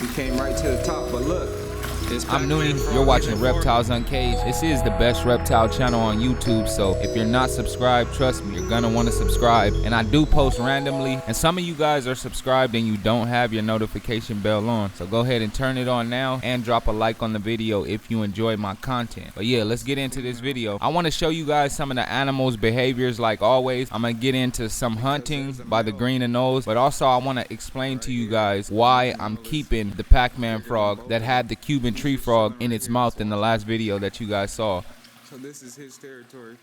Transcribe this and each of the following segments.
We came right to the top, but look. I'm Noonie, you're watching Reptiles Uncaged. This is the best reptile channel on YouTube, so if you're not subscribed, trust me, you're gonna want to subscribe. And I do post randomly, and some of you guys are subscribed and you don't have your notification bell on. So go ahead and turn it on now and drop a like on the video if you enjoy my content. But yeah, let's get into this video. I want to show you guys some of the animals' behaviors like always. I'm gonna get into some hunting by the green anoles, but also I want to explain to you guys why I'm keeping the Pac-Man frog that had the Cuban tree frog in its mouth in the last video that you guys saw. So this is his territory.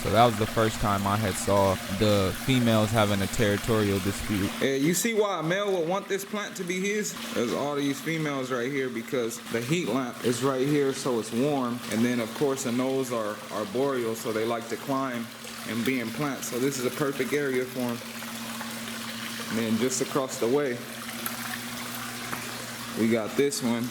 So that was the first time I had saw the females having a territorial dispute. You see why a male would want this plant to be his? There's all these females right here because the heat lamp is right here, so it's warm. And then of course anoles are boreal, so they like to climb and be in plants. So this is a perfect area for them. And then just across the way, we got this one,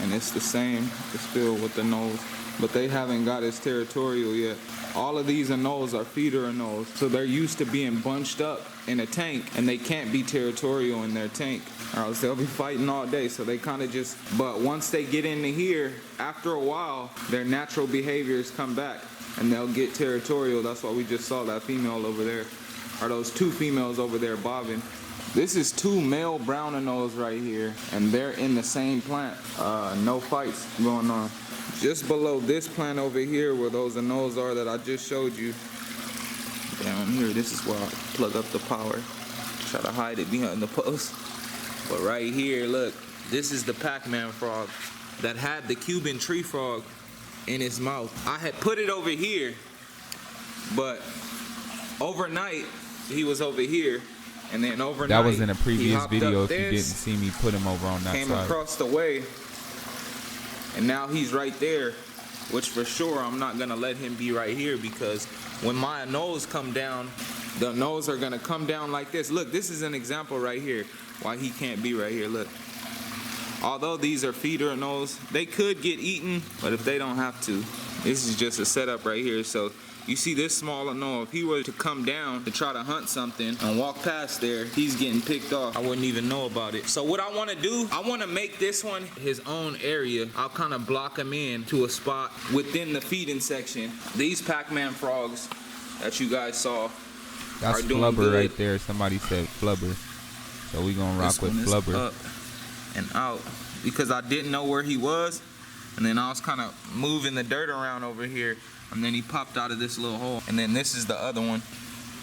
and it's the same. It's filled with anoles, but they haven't got its territorial yet. All of these anoles are feeder anoles, so they're used to being bunched up in a tank, and they can't be territorial in their tank, or else they'll be fighting all day. So they kind of just, but once they get into here, after a while, their natural behaviors come back, and they'll get territorial. That's why we just saw that female over there, or those two females over there bobbing. This is two male brown anoles right here, and they're in the same plant. No fights going on. Just below this plant over here where those anoles are that I just showed you. Down here, this is where I plug up the power. Try to hide it behind the post. But right here, look, this is the Pac-Man frog that had the Cuban tree frog in his mouth. I had put it over here, but overnight, he was over here. And then overnight, that was in a previous video if you didn't see me put him over on that came side. Across the way, and now he's right there, which for sure I'm not gonna let him be right here, because when my anoles come down, the anoles are gonna come down like this. Look, this is an example right here why he can't be right here. Look, although these are feeder anoles, they could get eaten, but if they don't have to, this is just a setup right here. So you see this small anole, if he were to come down to try to hunt something and walk past there, he's getting picked off. I wouldn't even know about it. So what I want to do, I want to make this one his own area. I'll kind of block him in to a spot within the feeding section. These Pac-Man frogs that you guys saw That's are doing flubber good. right there. Somebody said flubber. So we gonna rock with flubber. Up and out because I didn't know where he was, and then I was kind of moving the dirt around over here. And then he popped out of this little hole. And then this is the other one.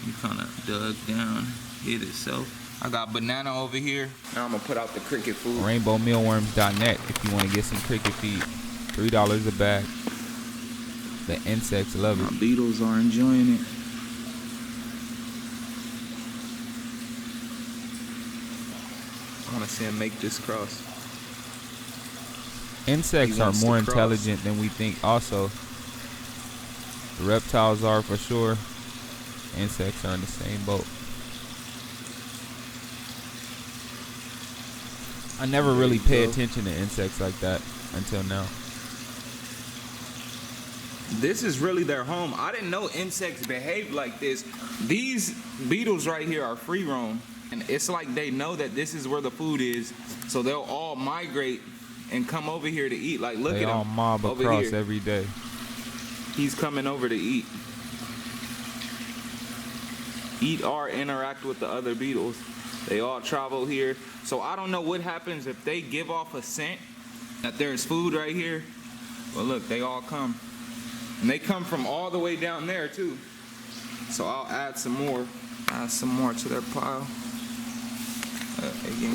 He kind of dug down, hit itself. I got banana over here. Now I'm going to put out the cricket food. RainbowMealworms.net if you want to get some cricket feed. $3 a bag. The insects love it. My beetles are enjoying it. I want to see him make this cross. Insects are more intelligent than we think also. The reptiles are for sure. Insects are in the same boat. I never really pay attention to insects like that until now. This is really their home. I didn't know insects behave like this. These beetles right here are free roam. And it's like they know that this is where the food is. So they'll all migrate and come over here to eat. Like, look at them. They all mob across every day. He's coming over to eat. Eat or interact with the other beetles. They all travel here. So I don't know what happens if they give off a scent that there's food right here. Well, look, they all come. And they come from all the way down there too. So I'll add some more. Add some more to their pile.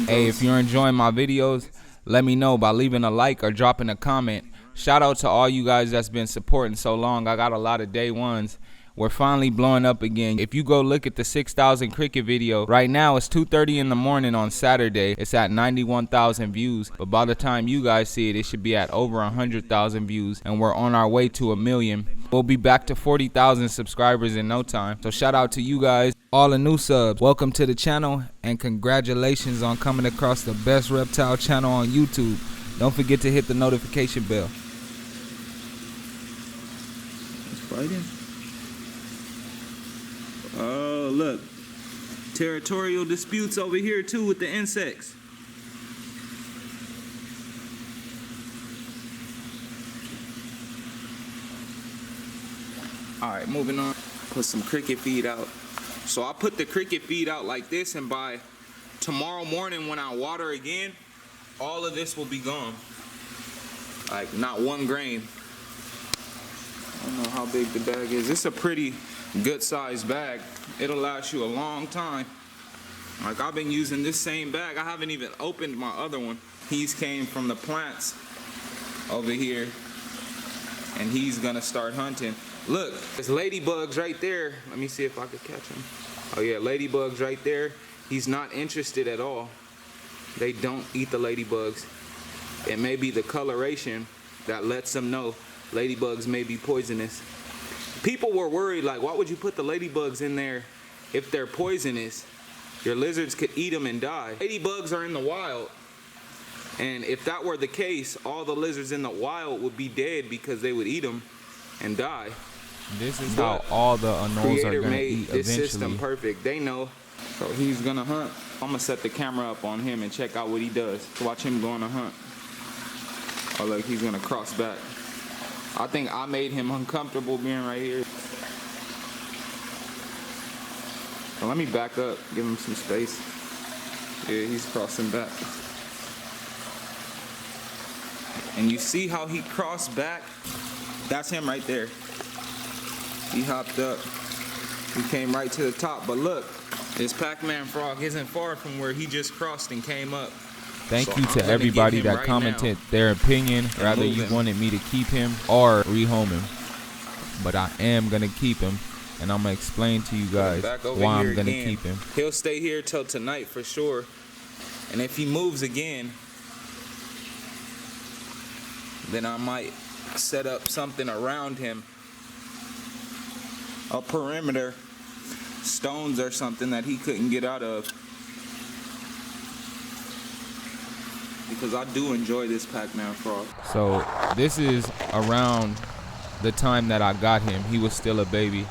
Hey, if you're enjoying my videos, let me know by leaving a like or dropping a comment. Shout out to all you guys that's been supporting so long. I got a lot of day ones. We're finally blowing up again. If you go look at the 6,000 cricket video, right now it's 2:30 in the morning on Saturday. It's at 91,000 views. But by the time you guys see it, it should be at over 100,000 views. And we're on our way to 1 million. We'll be back to 40,000 subscribers in no time. So shout out to you guys. All the new subs, welcome to the channel. And congratulations on coming across the best reptile channel on YouTube. Don't forget to hit the notification bell. Fighting. Oh, look. Territorial disputes over here too with the insects. All right, moving on. Put some cricket feed out. So I put the cricket feed out like this, and by tomorrow morning when I water again, all of this will be gone. Like not one grain. I don't know how big the bag is. It's a pretty good sized bag. It'll last you a long time. Like I've been using this same bag. I haven't even opened my other one. He's came from the plants over here, and he's gonna start hunting. Look, there's ladybugs right there. Let me see if I could catch him. Oh yeah, ladybugs right there. He's not interested at all. They don't eat the ladybugs. It may be the coloration that lets them know ladybugs may be poisonous. People were worried, like, why would you put the ladybugs in there if they're poisonous? Your lizards could eat them and die. Ladybugs are in the wild. And if that were the case, all the lizards in the wild would be dead because they would eat them and die. This is how all the anoles are gonna eat this eventually. system perfect. They know. So he's gonna hunt. I'm gonna set the camera up on him and check out what he does. Watch him go on a hunt. Oh look, he's gonna cross back. I think I made him uncomfortable being right here. So let me back up, give him some space. Yeah, he's crossing back. And you see how he crossed back? That's him right there. He hopped up. He came right to the top. But look, this Pac-Man frog isn't far from where he just crossed and came up. Thank you to everybody that commented their opinion, rather you wanted me to keep him or rehome him. But I am going to keep him, and I'm going to explain to you guys why I'm going to keep him. He'll stay here till tonight for sure. And if he moves again, then I might set up something around him. A perimeter, stones or something that he couldn't get out of. Because I do enjoy this Pac-Man frog. So this is around the time that I got him. He was still a baby.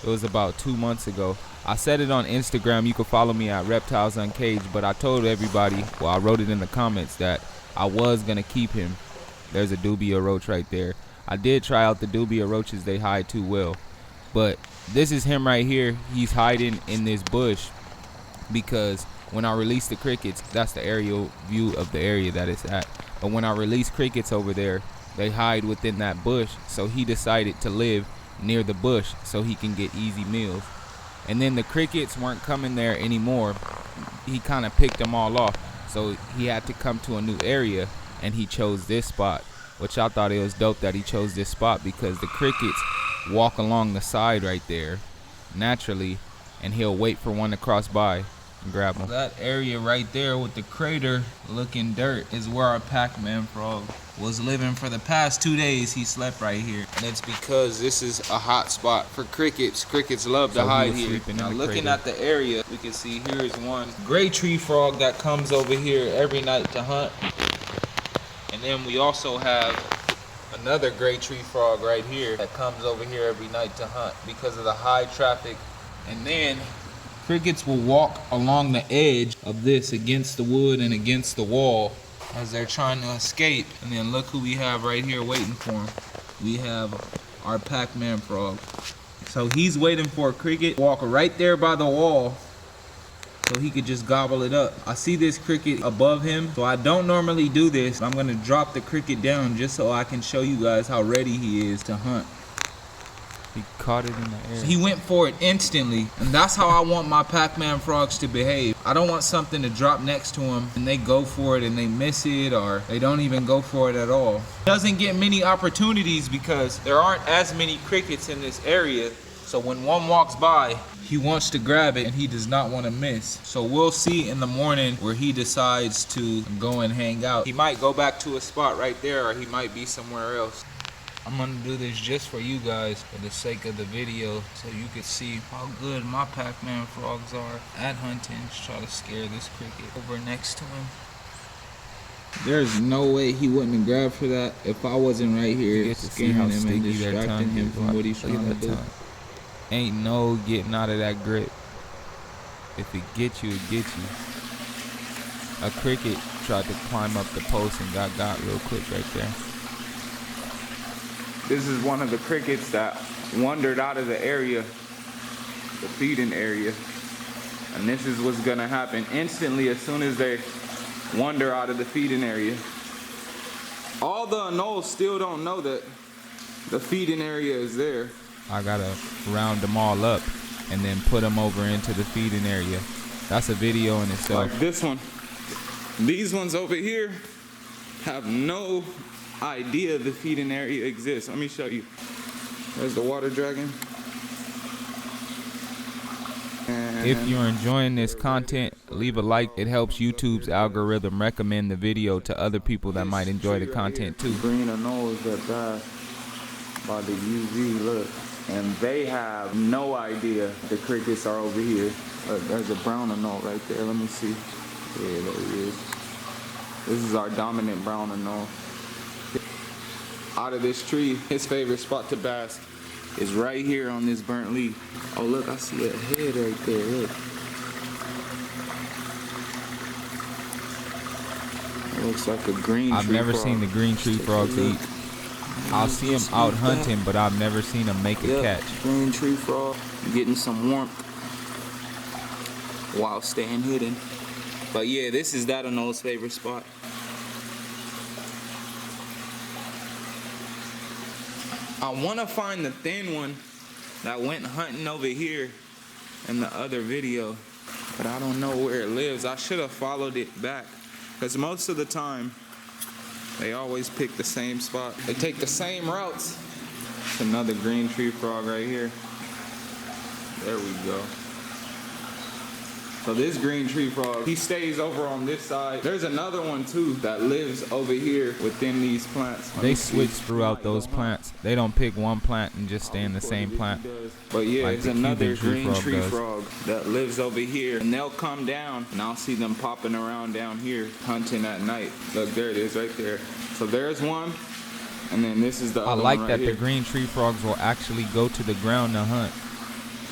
It was about 2 months ago. I said it on Instagram. You can follow me at Reptiles Uncaged. But I told everybody, well, I wrote it in the comments that I was going to keep him. There's a dubia roach right there. I did try out the dubia roaches. They hide too well. But this is him right here. He's hiding in this bush because when I release the crickets, that's the aerial view of the area that it's at. But when I release crickets over there, they hide within that bush. So he decided to live near the bush so he can get easy meals. And then the crickets weren't coming there anymore. He kind of picked them all off. So he had to come to a new area, and he chose this spot, which I thought it was dope that he chose this spot because the crickets walk along the side right there naturally, and he'll wait for one to cross by and grab them. That area right there with the crater looking dirt is where our Pac-Man frog was living for the past 2 days. He slept right here, and it's because this is a hot spot for crickets. Crickets love to hide here. Now looking at the area, we can see here's one gray tree frog that comes over here every night to hunt. And then we also have another gray tree frog right here that comes over here every night to hunt because of the high traffic. And then crickets will walk along the edge of this against the wood and against the wall as they're trying to escape. And then look who we have right here waiting for him. We have our Pac-Man frog. So he's waiting for a cricket to walk right there by the wall so he could just gobble it up. I see this cricket above him, so I don't normally do this. I'm gonna drop the cricket down just so I can show you guys how ready he is to hunt. He caught it in the air. So he went for it instantly, and that's how I want my Pac-Man frogs to behave. I don't want something to drop next to him and they go for it and they miss it, or they don't even go for it at all. He doesn't get many opportunities because there aren't as many crickets in this area, so when one walks by, he wants to grab it and he does not want to miss. So we'll see in the morning where he decides to go and hang out. He might go back to a spot right there, or he might be somewhere else. I'm gonna do this just for you guys for the sake of the video, so you can see how good my Pac-Man frogs are at hunting. Just try to scare this cricket over next to him. There's no way he wouldn't have grabbed for that if I wasn't right here scaring him and distracting him from what he's trying to do. Ain't no getting out of that grip. If it gets you, it gets you. A cricket tried to climb up the post and got real quick right there. This is one of the crickets that wandered out of the area, the feeding area. And this is what's gonna happen instantly as soon as they wander out of the feeding area. All the anoles still don't know that the feeding area is there. I gotta round them all up and then put them over into the feeding area. That's a video in itself. Like this one. These ones over here have no idea the feeding area exists. Let me show you. There's the water dragon. And If you're enjoying this content, leave a like. It helps YouTube's algorithm recommend the video to other people that might enjoy the content too. green anoles that die by the UV, look. And they have no idea the crickets are over here. There's a brown anole right there. Let me see. Yeah, there he is. This is our dominant brown anole. Out of this tree, his favorite spot to bask is right here on this burnt leaf. Oh look, I see a head right there, look. It looks like a green tree I've never frog. seen the green tree frogs eat. I'll see them out hunting, but I've never seen them make a catch. Green tree frog, getting some warmth while staying hidden. But yeah, this is that anole's favorite spot. I want to find the thin one that went hunting over here in the other video, but I don't know where it lives. I should have followed it back, because most of the time they always pick the same spot. They take the same routes. It's another green tree frog right here. There we go. So this green tree frog, he stays over on this side. There's another one too that lives over here within these plants. They switch throughout those plants. They don't pick one plant and just stay in the same plant. But yeah, like there's the another Cuban green tree does. frog that lives over here. And they'll come down and I'll see them popping around down here hunting at night. Look, there it is right there. So there's one. And then this is the I other like one right that here. the green tree frogs will actually go to the ground to hunt.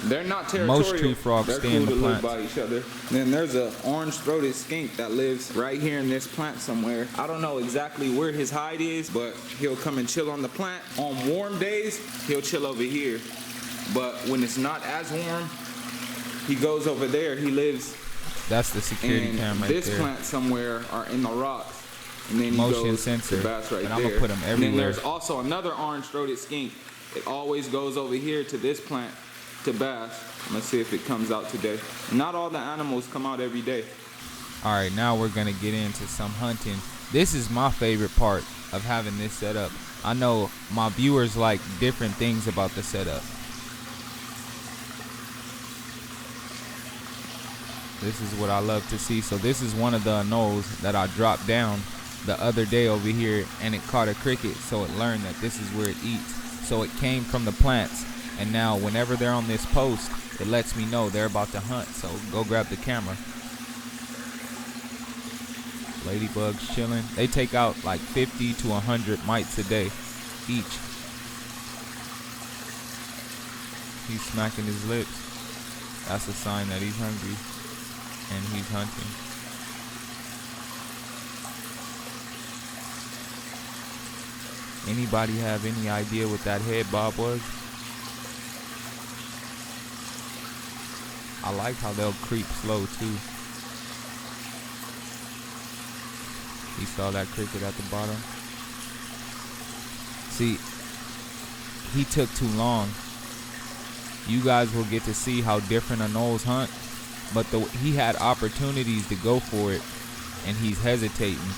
They're not territorial. Most tree frogs They're stay in cool the to live plants. by each other. Then there's a orange-throated skink that lives right here in this plant somewhere. I don't know exactly where his hide is, but he'll come and chill on the plant. On warm days, he'll chill over here. But when it's not as warm, he goes over there. He lives That's the security in cam right this there. plant somewhere or in the rocks. And then he Motion goes sensor. to bass right And there. I'm gonna put 'em And then everywhere. there's also another orange-throated skink. It always goes over here to this plant to bass. I'm gonna see if it comes out today. Not all the animals come out every day. All right, now we're gonna get into some hunting. This is my favorite part of having this set up. I know my viewers like different things about the setup. This is what I love to see. So this is one of the anoles that I dropped down the other day over here, and it caught a cricket, so it learned that this is where it eats. So it came from the plants, and now whenever they're on this post, it lets me know they're about to hunt. So go grab the camera. Ladybugs chilling. They take out like 50 to 100 mites a day each. He's smacking his lips. That's a sign that he's hungry and he's hunting. Anybody have any idea what that head bob was? I like how they'll creep slow too. He saw that cricket at the bottom. See, he took too long. You guys will get to see how different anoles hunt, but he had opportunities to go for it, and he's hesitating.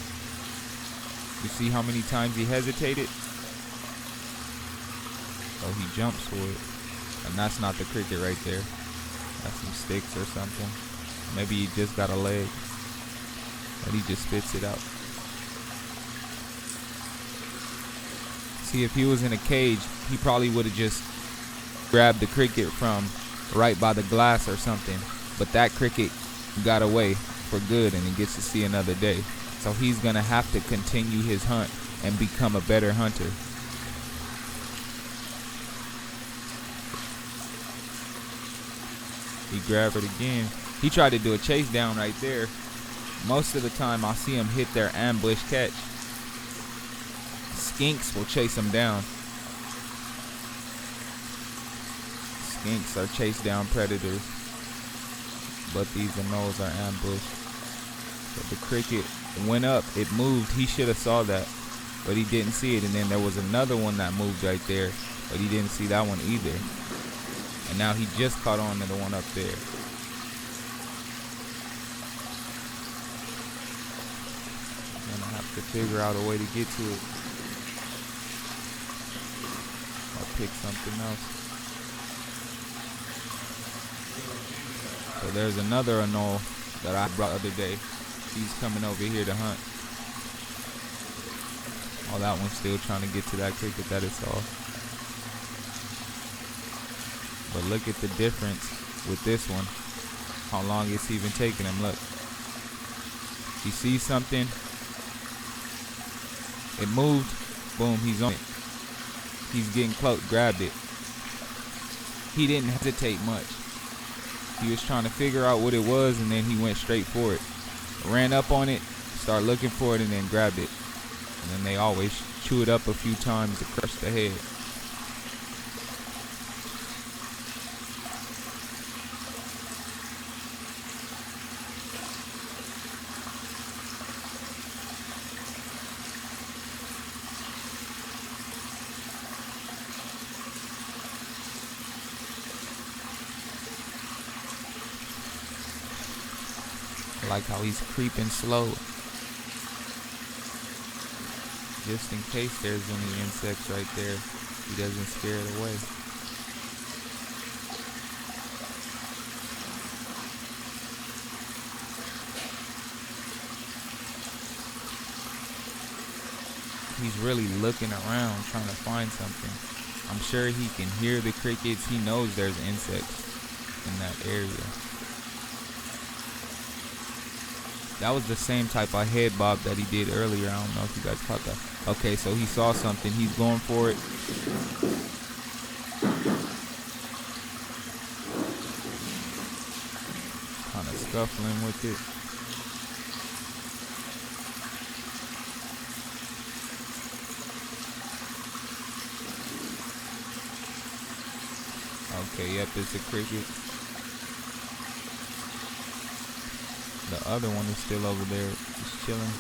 You see how many times he hesitated? So he jumps for it, and that's not the cricket right there. That's some sticks or something. Maybe he just got a leg, but he just spits it out. See, if he was in a cage, he probably would have just grabbed the cricket from right by the glass or something. But that cricket got away for good, and he gets to see another day. So he's going to have to continue his hunt and become a better hunter. He grabbed it again. He tried to do a chase down right there. Most of the time I see him hit their ambush catch. Skinks will chase him down. Skinks are chase down predators, but these anoles are ambushed. So the cricket went up, it moved. He should have saw that, but he didn't see it. And then there was another one that moved right there, but he didn't see that one either. And now he just caught on to the one up there. I'm gonna have to figure out a way to get to it. I'll pick something else. So there's another anole that I brought the other day. He's coming over here to hunt. Oh, that one's still trying to get to that cricket that it saw. But look at the difference with this one. How long it's even taking him. Look. He sees something. It moved. Boom, he's on it. He's getting close. Grabbed it. He didn't hesitate much. He was trying to figure out what it was, and then he went straight for it. Ran up on it, started looking for it, and then grabbed it. And then they always chew it up a few times to crush the head. I like how he's creeping slow, just in case there's any insects right there. He doesn't scare it away. He's really looking around trying to find something. I'm sure he can hear the crickets. He knows there's insects in that area. That was the same type of head bob that he did earlier. I don't know if you guys caught that. Okay, so he saw something. He's going for it. Kind of scuffling with it. Okay, yep, it's a cricket. The other one is still over there, just chilling.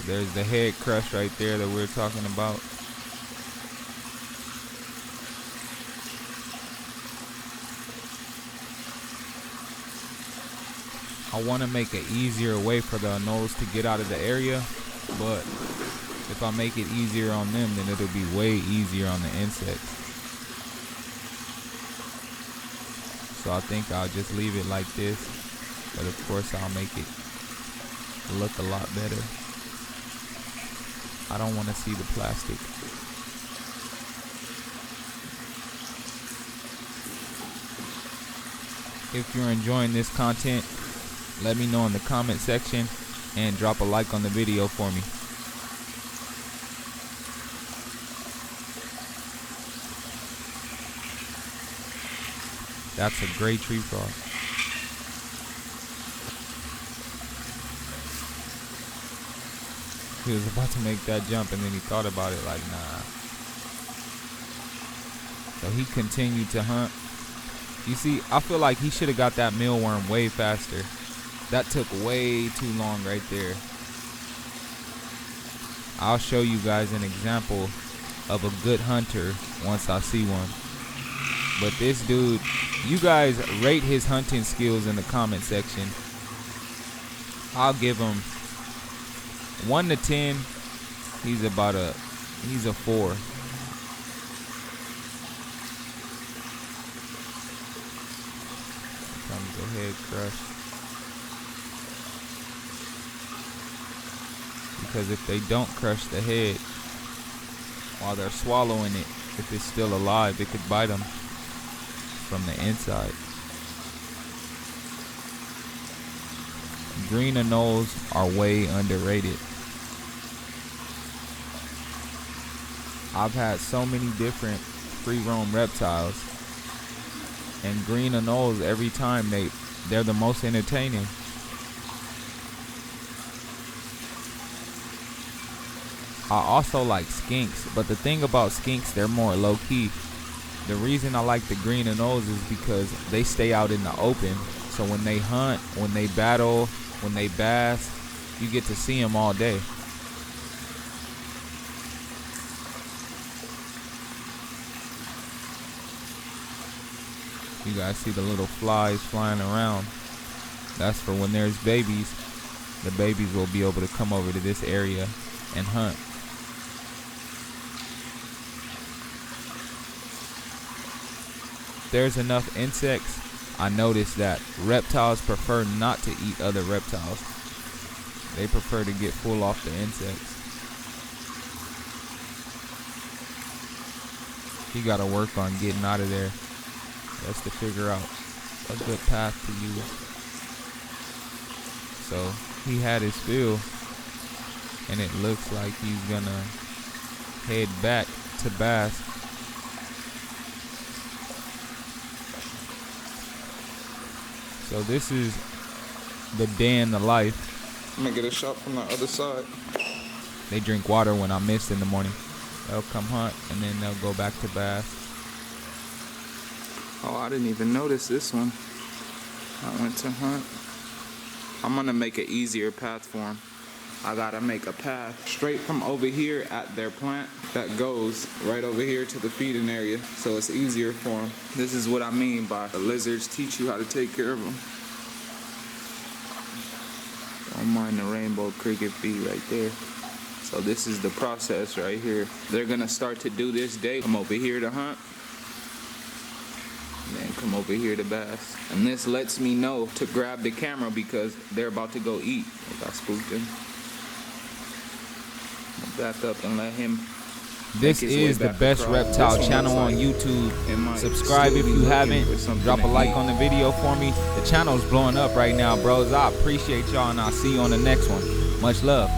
There's the head crush right there that we're talking about. I want to make an easier way for the anoles to get out of the area, but if I make it easier on them, then it'll be way easier on the insects. So I think I'll just leave it like this, but of course I'll make it look a lot better. I don't want to see the plastic. If you're enjoying this content, let me know in the comment section and drop a like on the video for me. That's a gray tree frog. He was about to make that jump and then he thought about it like, nah. So he continued to hunt. You see, I feel like he should have got that mealworm way faster. That took way too long right there. I'll show you guys an example of a good hunter once I see one. But this dude, you guys rate his hunting skills in the comment section. I'll give him 1 to 10. He's a 4. Here comes the head crush. Because if they don't crush the head while they're swallowing it, if it's still alive, it could bite them from the inside. Green anoles are way underrated. I've had so many different free roam reptiles, and green anoles, every time they're the most entertaining. I also like skinks, but the thing about skinks, they're more low-key. The reason I like the green anoles is because they stay out in the open. So when they hunt, when they battle, when they bass, you get to see them all day. You guys see the little flies flying around. That's for when there's babies. The babies will be able to come over to this area and hunt. There's enough insects. I noticed that reptiles prefer not to eat other reptiles. They prefer to get full off the insects. You gotta work on getting out of there. That's to figure out a good path to use. So he had his fill, and it looks like he's gonna head back to bass. So this is the day in the life. I'm gonna get a shot from the other side. They drink water when I mist in the morning. They'll come hunt and then they'll go back to bass. Oh, I didn't even notice this one. I went to hunt. I'm gonna make an easier path for them. I gotta make a path straight from over here at their plant that goes right over here to the feeding area, so it's easier for them. This is what I mean by the lizards teach you how to take care of them. Don't mind the rainbow cricket feed right there. So this is the process right here. They're gonna start to do this day. Come over here to hunt, and then come over here to bass. And this lets me know to grab the camera because they're about to go eat. If I spooked him. Back up and let him. This is the best reptile channel on YouTube. Subscribe if you haven't. Drop a like on the video for me. The channel's blowing up right now, bros. I appreciate y'all, and I'll see you on the next one. Much love.